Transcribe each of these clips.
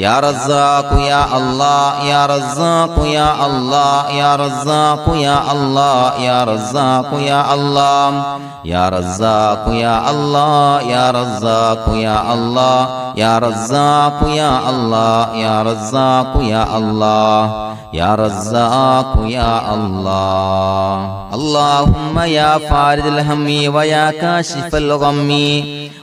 يا رزاق يا الله يا رزاق يا الله يا رزاق يا الله يا رزاق يا الله يا رزاق يا الله يا رزاق يا الله يا رزاق يا الله يا رزاق يا الله يا رزاق يا الله اللهم يا فارج الهم ويا كاشف الغم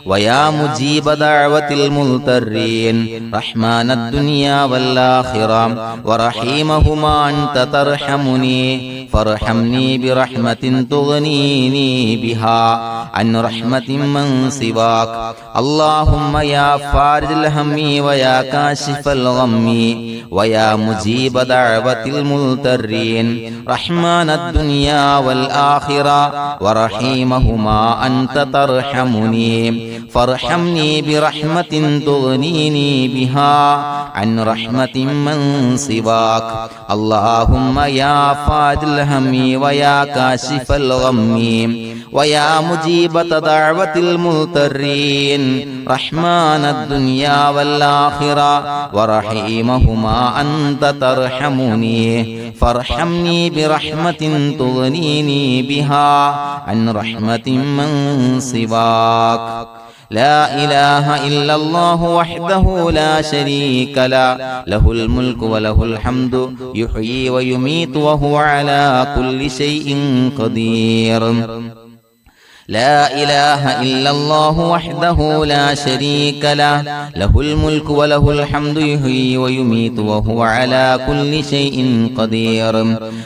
ويا مجيب دعوة المضطرين رحمن الدنيا والآخرة ورحيمهما أنت ترحمني فارحمني برحمة تغنيني بها عن رحمة من سواك اللهم يا فارج الهم ويا كاشف الغم ويا مجيب دعوة المضطرين رحمن الدنيا والآخرة ورحيمهما أنت ترحمني فارحمني برحمة تغنيني بها عن رحمة من سواك اللهم يا فارج الهم ويا كاشف الغم ويا مجيب دعوة المضطرين رحمن الدنيا والآخرة ورحيمهما أنت ترحمني فارحمني برحمة تغنيني بها عن رحمة من سواك لا إله إلا الله وحده لا شريك له له الملك وله الحمد يحيي ويميت وهو على كل شيء قدير لا إله إلا الله وحده لا شريك له له الملك وله الحمد يحيي ويميت وهو على كل شيء قدير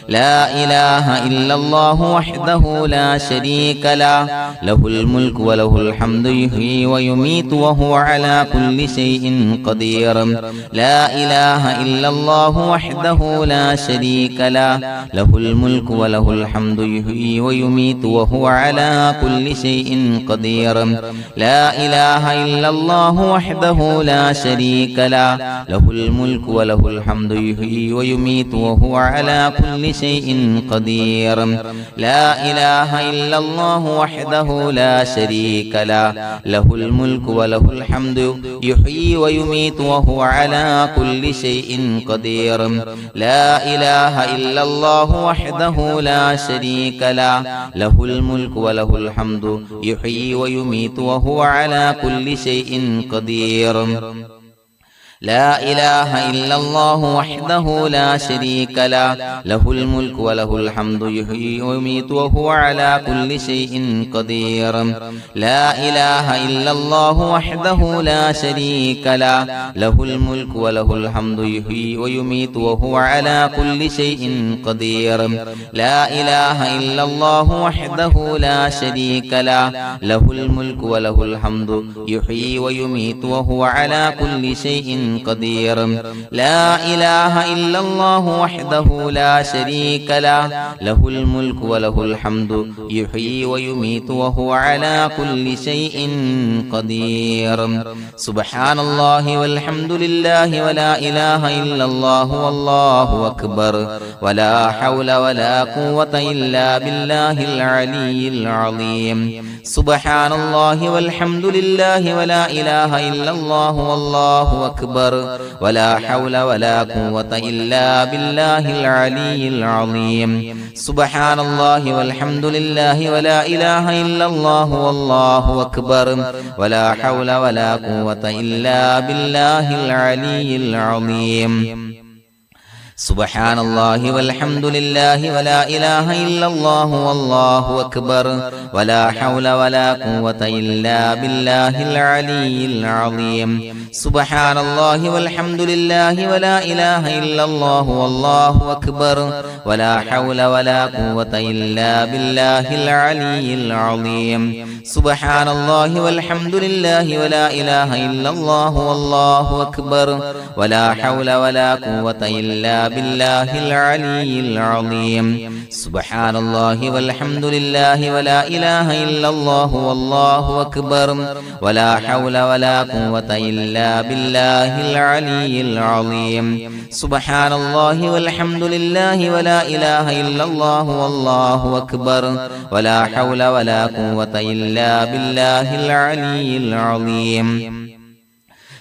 لا إله إلا الله وحده لا شريك له له الملك وله الحمد يحيي ويميت وهو على كل شيء قدير لا إله إلا الله وحده لا شريك له له الملك وله الحمد يحيي ويميت وهو على كل شيء قدير لا إله إلا الله وحده لا شريك له له الملك وله الحمد يحيي ويميت وهو على كل شيء قدير لا إله إلا الله وحده لا شريك له له الملك وله الحمد يحيي ويميت وهو على كل شيء قدير لا إله إلا الله وحده لا شريك له له الملك وله الحمد يحيي ويميت وهو على كل شيء قدير لا إله إلا الله وحده لا شريك له له الملك وله الحمد يحيي ويميت وهو على كل شيء قدير لا إله إلا الله وحده لا شريك له له الملك وله الحمد يحيي ويميت وهو على كل شيء قدير لا إله إلا الله وحده لا شريك له له الملك وله الحمد يحيي ويميت وهو على كل شيء قدير لا إله إلا الله وحده لا شريك له له الملك وله الحمد يحيي ويميت وهو على كل شيء قدير سبحان الله والحمد لله ولا إله إلا الله والله أكبر ولا حول ولا قوة إلا بالله العلي العظيم سبحان الله والحمد لله ولا إله إلا الله والله أكبر ولا حول ولا قوة إلا بالله العلي العظيم سبحان الله والحمد لله ولا إله إلا الله والله أكبر ولا حول ولا قوة إلا بالله العلي العظيم سبحان الله والحمد لله ولا إله إلا الله والله أكبر ولا حول ولا قوة إلا بالله العلي العظيم سبحان الله والحمد لله ولا إله إلا الله والله أكبر ولا حول ولا قوة إلا بالله العلي العظيم سبحان الله والحمد لله ولا إله إلا الله والله أكبر ولا حول ولا قوة إلا بالله العلي العظيم سبحان الله والحمد لله ولا إله إلا الله والله أكبر ولا حول ولا قوة إلا بالله العلي العظيم سبحان الله والحمد لله ولا إله إلا الله والله أكبر ولا حول ولا قوة إلا بالله العلي العظيم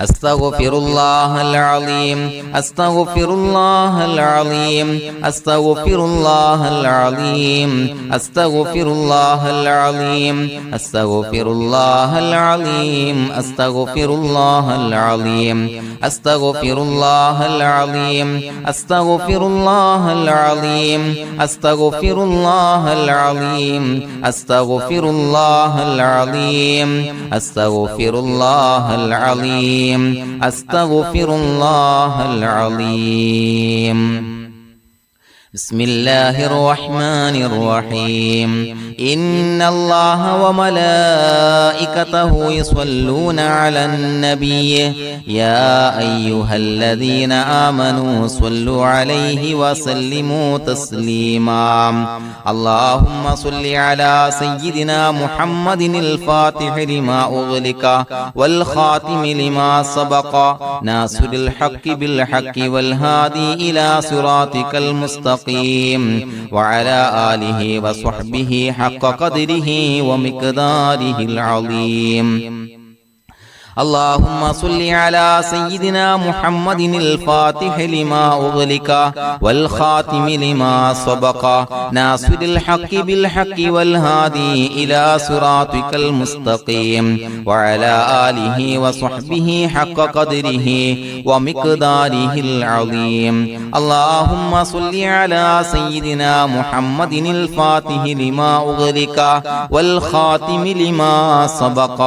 أستغفر الله العظيم أستغفر الله العظيم أستغفر الله العظيم أستغفر الله العظيم أستغفر الله العظيم أستغفر الله العظيم أستغفر الله العظيم أستغفر الله العظيم أستغفر الله العظيم أستغفر الله العظيم أستغفر الله العظيم أستغفر الله العظيم بسم الله الرحمن الرحيم إن الله وملائكته يصلون على النبي يا أيها الذين آمنوا صلوا عليه وسلموا تسليما اللهم صل على سيدنا محمد الفاتح لما أغلق والخاتم لما سبق ناصر الحق بالحق والهادي إلى صراطك المستقيم وعلى آله وصحبه حق قدره ومقداره العظيم اللهم صل على سيدنا محمد الفاتح لما أغلق والخاتم لما سبق ناصر الحق بالحق والهادي إلى صراطك المستقيم وعلى آله وصحبه حق قدره ومقداره العظيم اللهم صل على سيدنا محمد الفاتح لما أغلق والخاتم لما سبق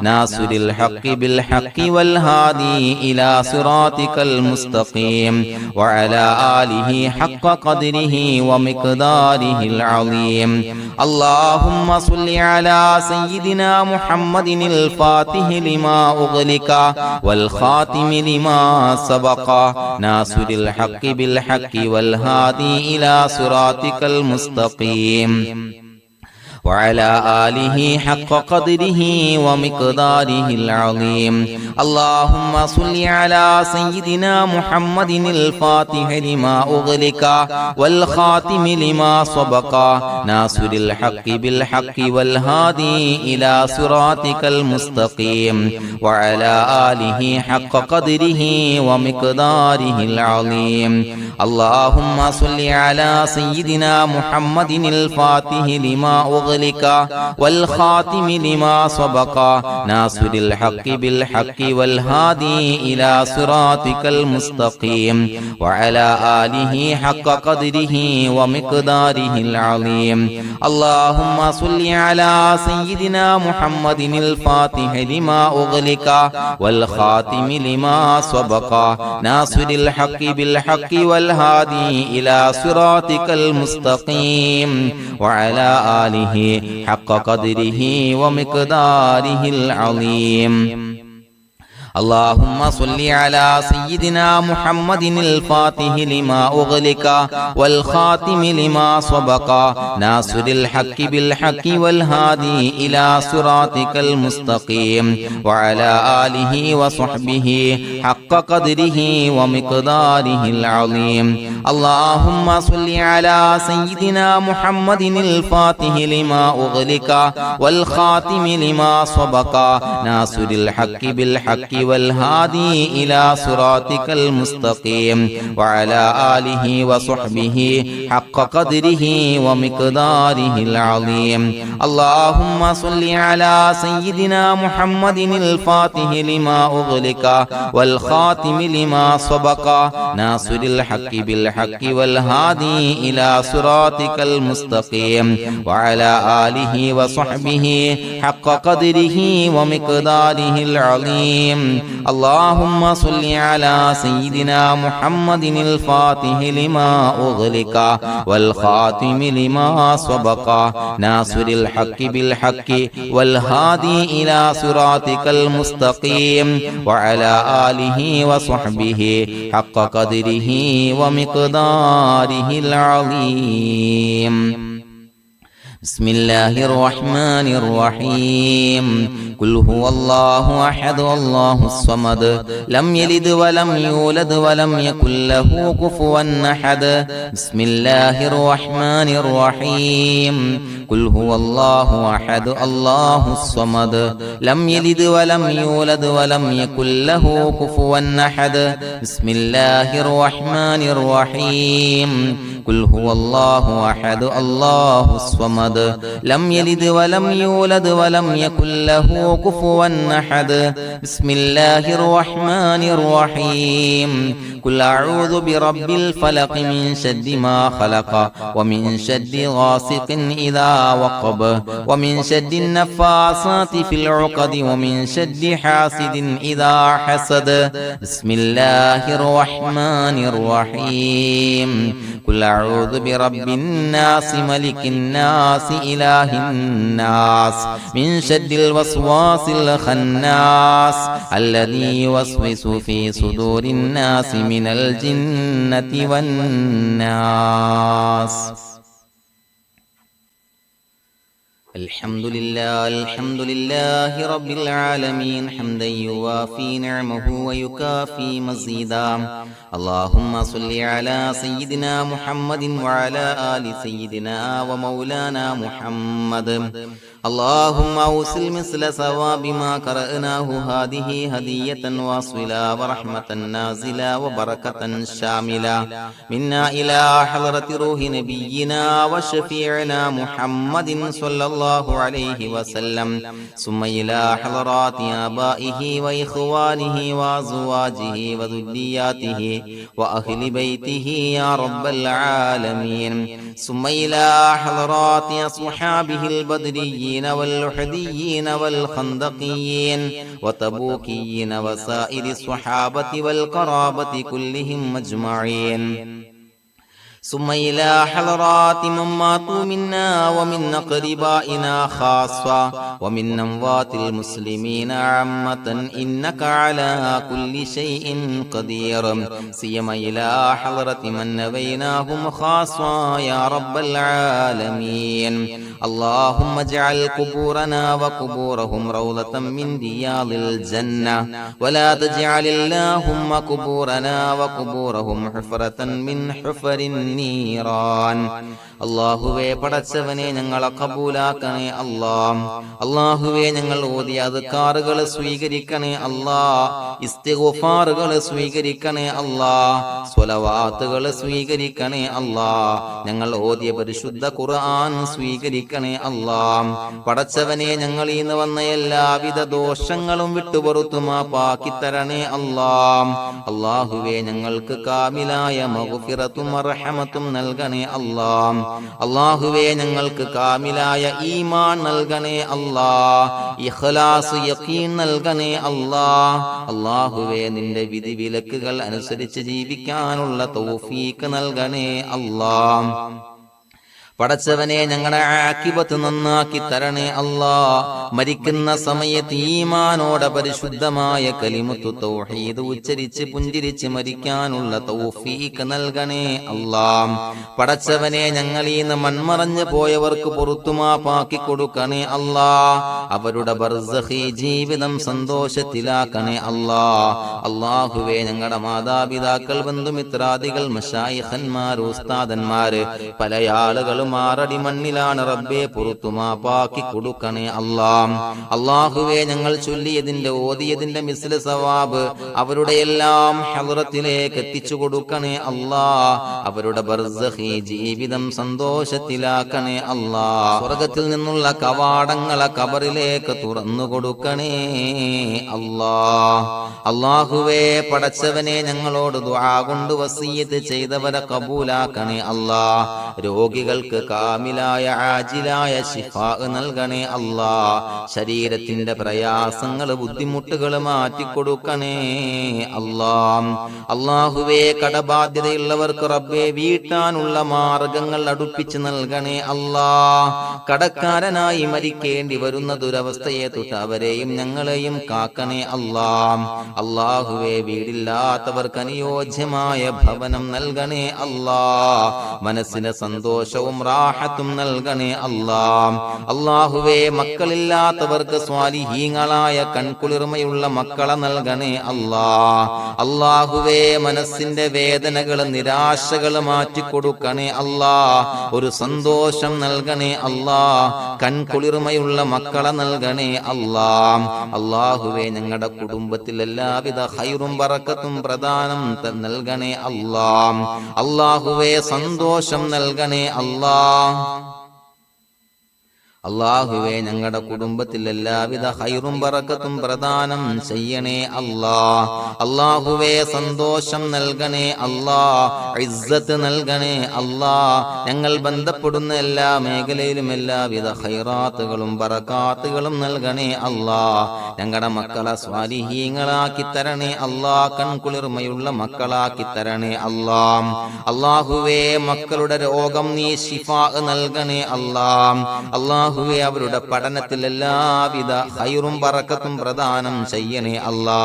ناصر الحق بالحق والهادي إلى صراطك المستقيم وعلى آله حق قدره ومقداره العظيم اللهم صل على سيدنا محمد الفاتح لما أغلق والخاتم لما سبق ناصر الحق بالحق والهادي إلى صراطك المستقيم وعلى آله حق قدره ومقداره العظيم اللهم صل على سيدنا محمد الفاتح لما أغلق والخاتم لما سبق ناصر الحق بالحق والهادي إلى صراطك المستقيم وعلى آله حق قدره ومقداره العظيم اللهم صل على سيدنا محمد الفاتح لما أغلق والخاتم لما سبق ناصر الحق بالحق والهادي إلى صراطك المستقيم وعلى آله حق قدره ومقداره العظيم اللهم صل على سيدنا محمد الفاتح لما أغلق والخاتم لما سبق ناصر الحق بالحق والهادي إلى صراطك المستقيم وعلى آله حق قدره ومقداره العظيم اللهم صل على سيدنا محمد الفاتح لما أغلق والخاتم لما سبق ناصر الحق بالحق والهادي إلى صراطك المستقيم وعلى آله وصحبه حق قدره ومقداره العظيم اللهم صل على سيدنا محمد الفاتح لما أغلق والخاتم لما سبق ناصر الحق بالحق والهادي إلى صراطك المستقيم وعلى آله وصحبه حق قدره ومقداره العظيم اللهم صل على سيدنا محمد الفاتح لما أغلق والخاتم لما سبق ناصر الحق بالحق والهادي إلى صراطك المستقيم وعلى آله وصحبه حق قدره ومقداره العظيم اللهم صل على سيدنا محمد الفاتح لما أغلق والخاتم لما سبق ناصر الحق بالحق والهادي إلى صراطك المستقيم وعلى آله وصحبه حق قدره ومقداره العظيم بسم الله الرحمن الرحيم قل هو الله أحد الله الصمد لم يلد ولم يولد ولم يكن له كفوا أحد بسم الله الرحمن الرحيم قل هو الله أحد الله الصمد لم يلد ولم يولد ولم يكن له كفوا أحد بسم الله الرحمن الرحيم قل هو الله أحد الله الصمد لم يلد ولم يولد ولم يكن له كفوا أحد بسم الله الرحمن الرحيم قل أعوذ برب الفلق من شر ما خلق ومن شر غاسق إذا وقب ومن شر النفاثات في العقد ومن شر حاسد إذا حسد بسم الله الرحمن الرحيم قل أعوذ برب الناس ملك الناس إله الناس من شر الوسواس الخناس الذي يوسوس في صدور الناس من الجنة والناس الحمد لله رب العالمين حمدا يوافي نعمه ويكافي مزيدا اللهم صل على سيدنا محمد وعلى آل سيدنا ومولانا محمد اللهم أوصل مثل ثواب ما قرأناه هذه هدية واصلة ورحمة نازلة وبركة شاملة منا إلى حضرة روح نبينا وشفيعنا محمد صلى الله عليه وسلم ثم إلى حضرات آبائه وإخوانه وأزواجه وذرياته وأهل بيته يا رب العالمين ثم إلى حضرات أصحابه البدريين والأحديين والخندقيين وتبوكيين وسائر الصحابة والقرابة كلهم أجمعين ثم إلى حضرات من ماتوا منا ومن أقربائنا خاصة ومن أموات المسلمين عامة إنك على كل شيء قدير سيما إلى حضرة من نبيناهم خاصة يا رب العالمين اللهم اجعل قبورنا وقبورهم روضة من رياض الجنة ولا تجعل اللهم قبورنا وقبورهم حفرة من حفر النيران അല്ലാഹുവേ പടച്ചവനെ ഞങ്ങളെ കബൂലാക്കണേ അല്ലാഹ് അല്ലാഹുവേ ഞങ്ങൾ ഓതിയ അദ്കാറുകൾ സ്വീകരിക്കണേ അല്ലാഹ് ഇസ്തിഗ്ഫാറുകൾ സ്വീകരിക്കണേ അല്ലാഹ് സ്വലവാത്തുകൾ സ്വീകരിക്കണേ അല്ലാഹ് ഞങ്ങൾ ഓതിയ പരിശുദ്ധ ഖുർആൻ സ്വീകരിക്കണേ അല്ലാഹ് പടച്ചവനെ ഞങ്ങളിൽ നിന്ന് വന്ന എല്ലാവിധ ദോഷങ്ങളും വിട്ടുപുറത്തു മാപ്പാക്കി തരണേ അല്ലാഹ് അല്ലാഹുവേ ഞങ്ങൾക്ക് കാമിലായ മഗ്ഫിറത്തും റഹ്മത്തും നൽകണേ അല്ലാഹ് അല്ലാഹുവേ ഞങ്ങൾക്ക് കാമിലായ ഈമാൻ നൽകണേ അല്ലാഹ് ഇഖ്ലാസ് യഖീൻ നൽകണേ അല്ലാഹ് അല്ലാഹുവേ നിന്റെ വിധി വിലക്കുകൾ അനുസരിച്ച് ജീവിക്കാനുള്ള തൗഫീഖ് നൽകണേ അല്ലാഹ് പടച്ചവനെ ഞങ്ങളുടെ ആഖിബത്ത് നന്നാക്കി തരണേ അല്ലാഹ് മരിക്കുന്ന സമയത്ത് ഈമാനോടെ പരിശുദ്ധമായ കലിമത്തു തൗഹീദ് ഉച്ചരിച്ച് പുഞ്ചിരിച്ച് മരിക്കാനുള്ള തൗഫീഖ് നൽകണേ അല്ലാഹ് പടച്ചവനെ ഞങ്ങളിൽ നിന്ന് മൺമറഞ്ഞു പോയവർക്ക് പുറത്തുമാപ്പാക്കി കൊടുക്കണേ അല്ലാഹ് അവരുടെ ബർസഖി ജീവിതം സന്തോഷത്തിലാക്കണേ അല്ലാഹ് അല്ലാഹുവേ ഞങ്ങളുടെ മാതാപിതാക്കൾ ബന്ധുമിത്രാദികൾ മശായിഖന്മാർ ഉസ്താദന്മാര് പല ആളുകളും മാറടി മണ്ണിലാണ് റബ്ബേ പുറത്തുമാപ്പാക്കി കൊടുക്കണേ അല്ലാഹ് അല്ലാഹുവേ ഞങ്ങൾ ചൊല്ലിയതിന്റെ ഓതിയതിന്റെ മിസ്ല സവാബ് അവരുടെ എല്ലാം ഹളറത്തിലേക്ക് എത്തിച്ചു കൊടുക്കണേ അല്ലാഹ് അവരുടെ ബർസഖി ജീവിതം സന്തോഷത്തിലാക്കണേ അല്ലാഹ് സ്വർഗ്ഗത്തിൽ നിന്നുള്ള കവാടങ്ങളെ ഖബറിലേക്ക് തുറന്നു കൊടുക്കണേ അല്ലാഹ് അല്ലാഹുവേ പടച്ചവനെ ഞങ്ങളോട് ദുആ കൊണ്ട് വസിയത്ത് ചെയ്തവരെ കബൂലാക്കണേ അല്ലാഹ് രോഗികൾക്ക് കാമിലായ ആജിലായ ശിഫാ നൽകണേ അല്ലാഹ് ശരീരത്തിന്റെ പ്രയാസങ്ങൾ ബുദ്ധിമുട്ടുകൾ മാറ്റിക്കൊടുക്കണേ അല്ലാഹ് അല്ലാഹുവേ കടബാധ്യതയുള്ളവർക്ക് റബ്ബേ വീട്ടാനുള്ള മാർഗങ്ങൾ അടുപ്പിച്ച് നൽകണേ അല്ലാഹ് കടക്കാരനായി മരിക്കേണ്ടി വരുന്ന ദുരവസ്ഥയെ തൊട്ട് അവരെയും ഞങ്ങളെയും കാക്കണേ അല്ലാഹ് അല്ലാഹുവേ വീടില്ലാത്തവർക്ക് അനുയോജ്യമായ ഭവനം നൽകണേ അല്ലാഹ് മനസ്സിന് സന്തോഷവും റാഹത്തും നൽകണേ അല്ലാ. അല്ലാഹുവേ മക്കളില്ലാത്തവർക്ക് സ്വാലിഹീങ്ങളായ കൺകുളിർമയുള്ള മക്കളെ നൽകണേ അല്ലാ. അല്ലാഹുവേ മനസ്സിന്റെ വേദനകൾ നിരാശകൾ മാറ്റിക്കൊടുക്കണേ അല്ലാ. ഒരു സന്തോഷം നൽകണേ അല്ലാ. കൺകുളിർമയുള്ള മക്കളെ നൽകണേ അല്ലാ. അല്ലാഹുവേ ഞങ്ങളുടെ കുടുംബത്തിൽ എല്ലാവിധ ഖൈറും ബറക്കത്തും പ്രദാനം നൽകണേ അല്ലാ. അല്ലാഹുവേ സന്തോഷം നൽകണേ അല്ലാ. അല്ലാഹുവേ ഞങ്ങളുടെ കുടുംബത്തിൽ എല്ലാവിധ ഖൈറും ബറക്കത്തും പ്രദാനം ചെയ്യണേ അല്ലാ. അല്ലാഹുവേ സന്തോഷം നൽകണേ അല്ലാ. ഇസ്സത്ത് നൽകണേ അല്ലാ. ഞങ്ങൾ ബന്ധപ്പെടുന്ന എല്ലാ മേഖലയിലും എല്ലാവിധ ഖൈറാത്തുകളും ബറകാത്തുകളും നൽകണേ അല്ലാ. ഞങ്ങളുടെ മക്കളെ സ്വാലിഹീങ്ങളാക്കി തരണേ അല്ലാ. കൺകുളിർമയുള്ള മക്കളാക്കി തരണേ അല്ലാ. അല്ലാഹുവേ മക്കളുടെ രോഗം നീ ശിഫാ നൽകണേ അല്ലാ. അല്ലാഹുവേ അവരുടെ പഠനത്തിൽ എല്ലാവിധ ഖൈറും ബറക്കത്തും പ്രദാനം ചെയ്യണേ അല്ലാ.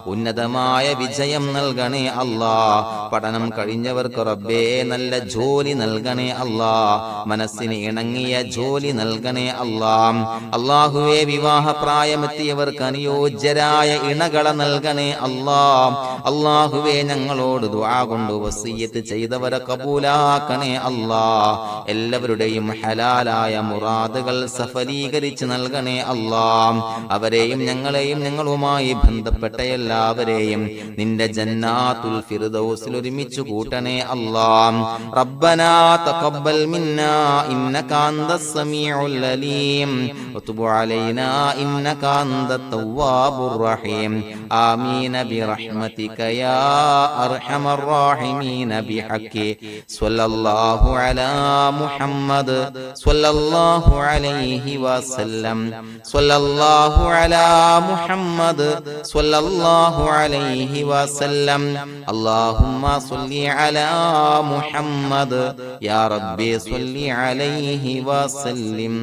ഉന്നതമായ വിജയം നൽകണേ അല്ലാ. പഠനം കഴിഞ്ഞവർക്ക് റബ്ബേ നല്ല ജോലി നൽകണേ അല്ലാ. മനസ്സിന് ഇണങ്ങിയ ജോലി നൽകണേ അല്ലാ. അല്ലാഹുവേ വിവാഹ പ്രായമെത്തിയവർക്ക് അനുയോജ്യരായ ഇണകളെ നൽകണേ അല്ലാ. അല്ലാഹുവേ ഞങ്ങളോട് ദുആ കൊണ്ട് വസിയ്യത്ത് ചെയ്തവരെ കബൂലാക്കണേ അല്ലാ. എല്ലാവരുടെയും ഹലാലായ മുറാദുകൾ സഫലീകരിച്ച് നൽകണേ അല്ലാ. അവരെയും ഞങ്ങളെയും ഞങ്ങളുമായി ബന്ധപ്പെട്ട എല്ലാവരെയും നിന്റെ ജന്നാത്തുൽ ഫിർദൗസിൽ ഒരുമിച്ച് കൂട്ടണേ അല്ലാ. റബ്ബനാ തഖബ്ബൽ മിന്നാ ഇന്നക അന്തസ് സമീഉൽ അലീം വതുബ് അലൈനാ ഇന്നക അന്തത് തവ്വാബുർ റഹീം. ആമീൻ ബിറഹ്മതിക യാ അർഹമർ റഹീമീൻ ബിഹഖി സ്വല്ലല്ലാഹു അലാ മുഹമ്മദ് സ്വല്ലല്ലാഹു അലൈഹി വസല്ലം. സ്വല്ലല്ലാഹു അലാ മുഹമ്മദ് സ്വല്ലല്ലാഹു അലൈഹി വസല്ലം. അല്ലാഹുമ്മ സ്വല്ലി അലാ മുഹമ്മദ് യാ റബ്ബി സ്വല്ലി അലൈഹി വസല്ലം.